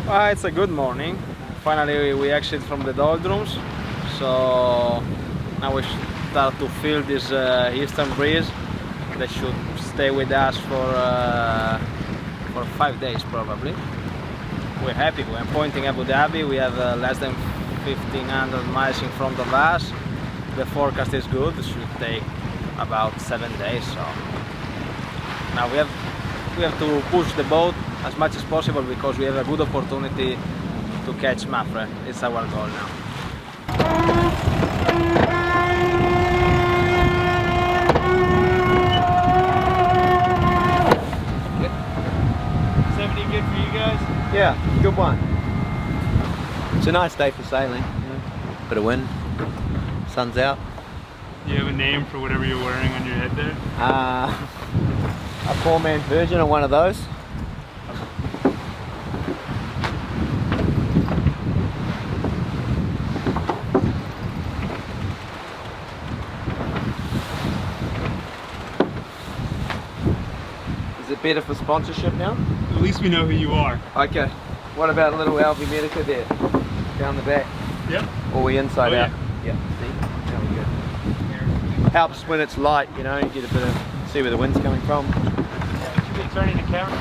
Well, it's a good morning. Finally, we exit from the doldrums, so now we start to feel this eastern breeze that should stay with us for 5 days probably. We're happy. We're pointing Abu Dhabi. We have less than 1,500 miles in front of us. The forecast is good. It should take about 7 days. So now we have to push the boat as much as possible because we have a good opportunity to catch Mafre. It's our goal now. Is everything good for you guys? Yeah, good one. It's a nice day for sailing. Bit of wind, sun's out. Do you have a name for whatever you're wearing on your head there? A poor man's version of one of those. Is it better for sponsorship now? At least we know who you are. Okay. What about a little Alvimedica there? Down the back? Yep. Or we inside Oh, out? Yeah. See? There we go. Helps when it's light, you know, you get a bit of, see where the wind's coming from. Should be turning the camera.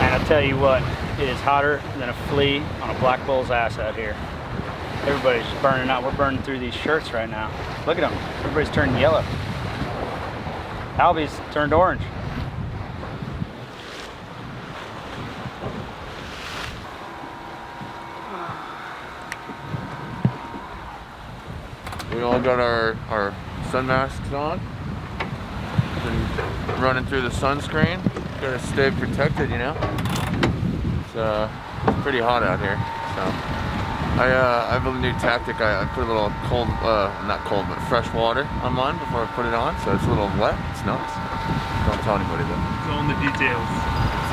And I'll tell you what, it is hotter than a flea on a black bull's ass out here. Everybody's burning out. We're burning through these shirts right now. Look at them. Everybody's turning yellow. Albie's turned orange. We all got our sun masks on. Been running through the sunscreen. Gotta stay protected, you know. It's pretty hot out here. So I have a new tactic. I put a little cold, not cold, but fresh water on mine before I put it on, so it's a little wet. It's nice. Don't tell anybody though. It's all in the details.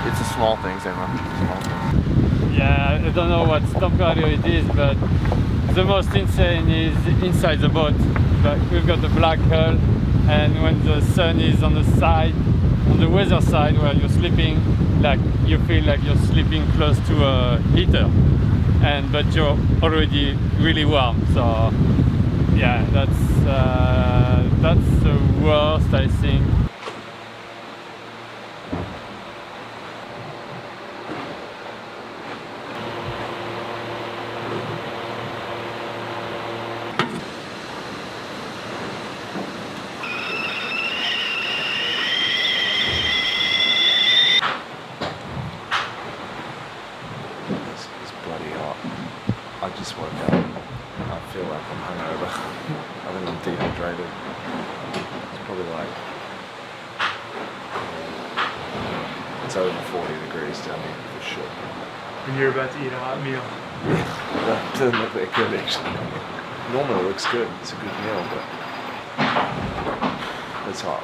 It's a small things, everyone. Small things. Yeah, I don't know what scenario it is, but the most insane is inside the boat. Like we've got the black hull, and when the sun is on the side, on the weather side where you're sleeping, like you feel like you're sleeping close to a heater, but you're already really warm. So yeah, that's the worst, I think. It's bloody hot. I just woke up. I feel like I'm hungover. I think I'm dehydrated. It's probably like it's over 40 degrees down here for sure. And you're about to eat a hot meal. That doesn't look that good actually. Normally it looks good. It's a good meal, but it's hot.